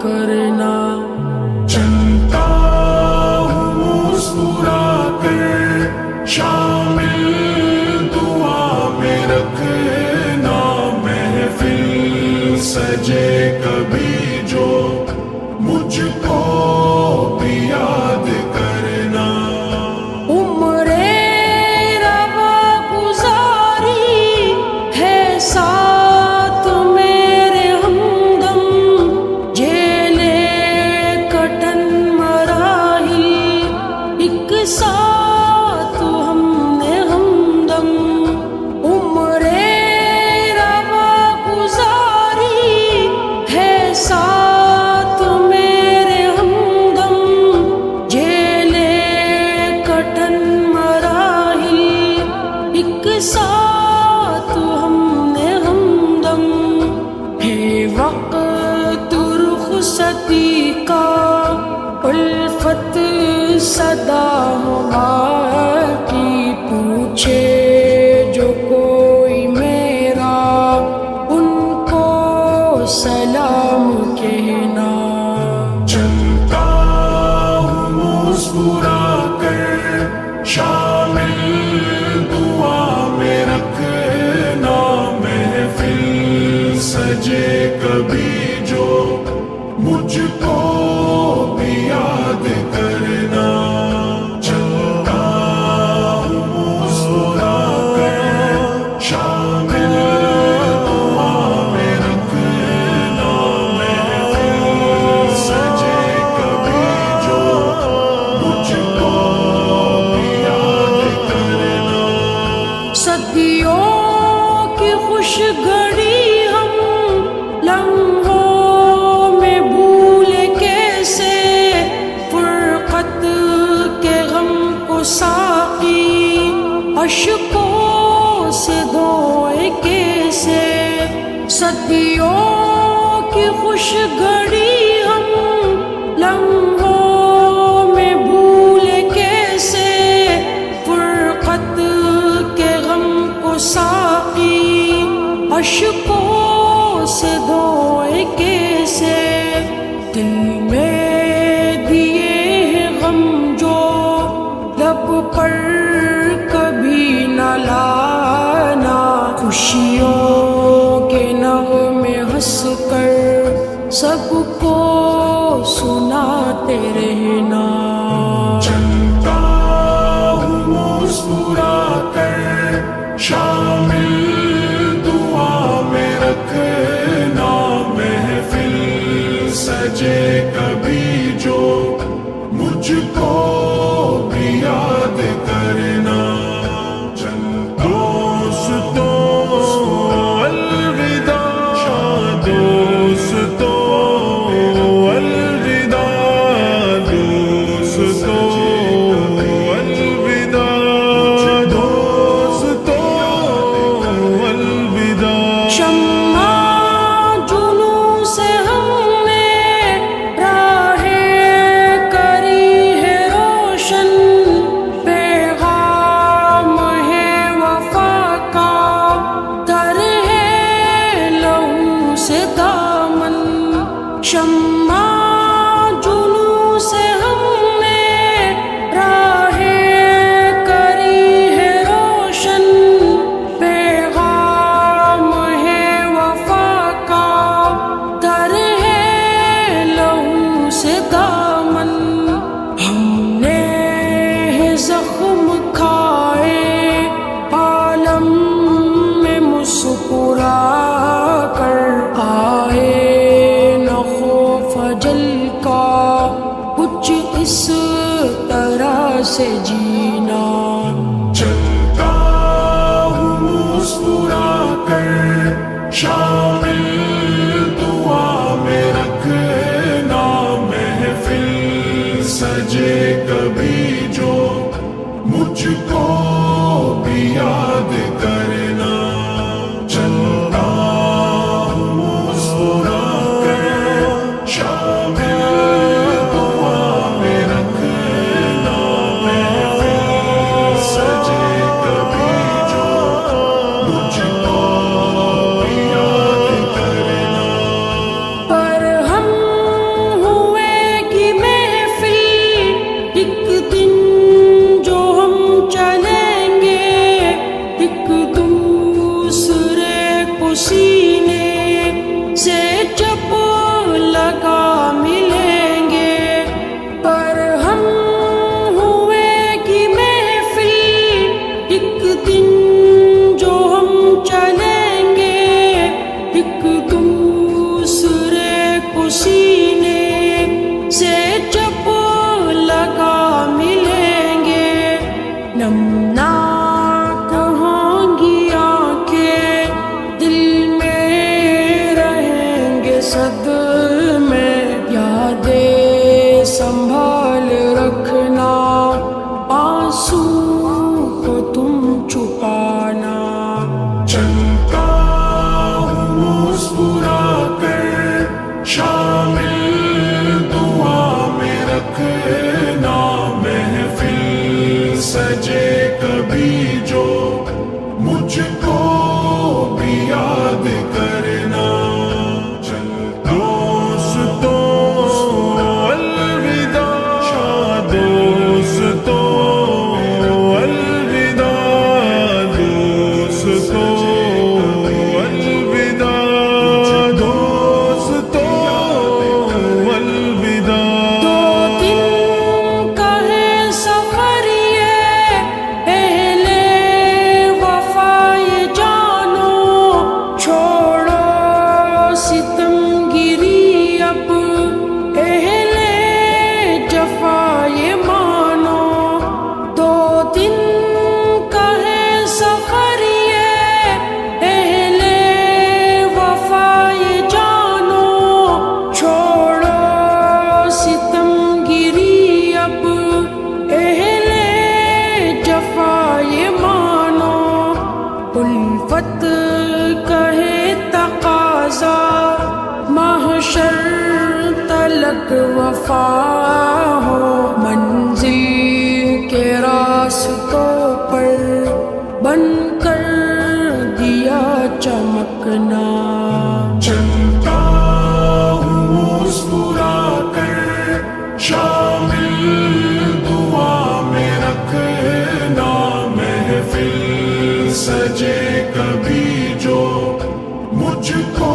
کرنا، چلتا ہوں مسکرا کر شامل دعا میں رکھنا، محفل سجے کبھی جو مجھ کو بھی یاد کرنا، عمر روا گزاری ہے ساتھ میرے ہمدم، جیلے کٹن مراحل ایک ساتھ ہم نے ہمدم، عمر روا گزاری ہے ساتھ میرے ہمدم، جیلے کٹن مراحل ایک ساتھ ہم نے ہمدم، ہے وقت رخصتی کا الفت صدا کی، پوچھے جو کوئی میرا ان کو سلام کہنا، چلتا ہوں مسکرا کر شامل دعا میں رکھنا، محفل سجے کبھی جو مجھ کو بھی یاد کرنا، چلتا ہوں مسکرا کر شامل دعا میں رکھنا، محفل سجے کبھی جو مجھ کو بھی یاد کرنا، صدیوں کی خوش گھڑی ہم لمحوں میں بھولے کیسے، فرقت کے غم کو ساقی اشکوں سے دھوئے کیسے، صدیوں کی خوش گھڑی ہم لمحوں میں بھولے کیسے، فرقت کے غم کو ساقی اشکوں سے دھوئے کیسے، دل میں دیے ہیں غم جو لب پر کبھی نہ لانا، خوشیوں کے نغمے ہنس کر سب کو سناتے رہنا، چلتا ہوں مسکرا کر شامل دعا میں رکھنا، محفل سجے کبھی جو مجھ کو بھی یاد کرنا، دوستو الوداع، دوستو الوداع، دوستو الوداع، دوستو الوداع، شمع جنوں سے ہم نے راہیں کری ہے روشن، پیغام ہے وفا کا در ہے لہو سے دامن، شمع جنوں سے ہم نے راہیں کری ہے روشن، پیغام ہے وفا کا در ہے لہو سے دامن، ہم نے ہے زخم کھائے عالم میں مسکرا کر، آئے نہ خوف اجل کا کچھ اس طرح سے جینا، چلتا ہوں مسکرا کر شامل دعا میں رکھنا، محفل سجے کبھی جو مجھ کو بھی یاد کرنا، چلتا ہوں مسکرا کر شامل دعا میں رکھنا، محفل میں یادیں سنبھال رکھنا، آنسو کو تم چھپانا۔ چلتا ہوں مسکرا کر، شامل دعا میں رکھنا، محفل سجے کبھی جو مجھ کو بھی یاد کرنا۔ دوستوں الوداع، دوستوں الوداع، دوستوں الوداع، دوستوں الوداع۔ دو دن کا ہے سفر یہ، اہل وفا یہ جانو، چھوڑو ستم گیری اب، اہل جفا یہ مانو۔ دو دن کا ہے سفر یہ، اہل وفا یہ جانو، چھوڑو ستم گیری اب، اہل جفا یہ مانو۔ الفت کہے تقاضا، محشر تلک وفا ہو، منزل کے راستوں پر بن کر دیا چمکنا۔ چلتا ہوں مسکرا کر، شامل دعا میں رکھنا، محفل سجے کبھی جو مجھ کو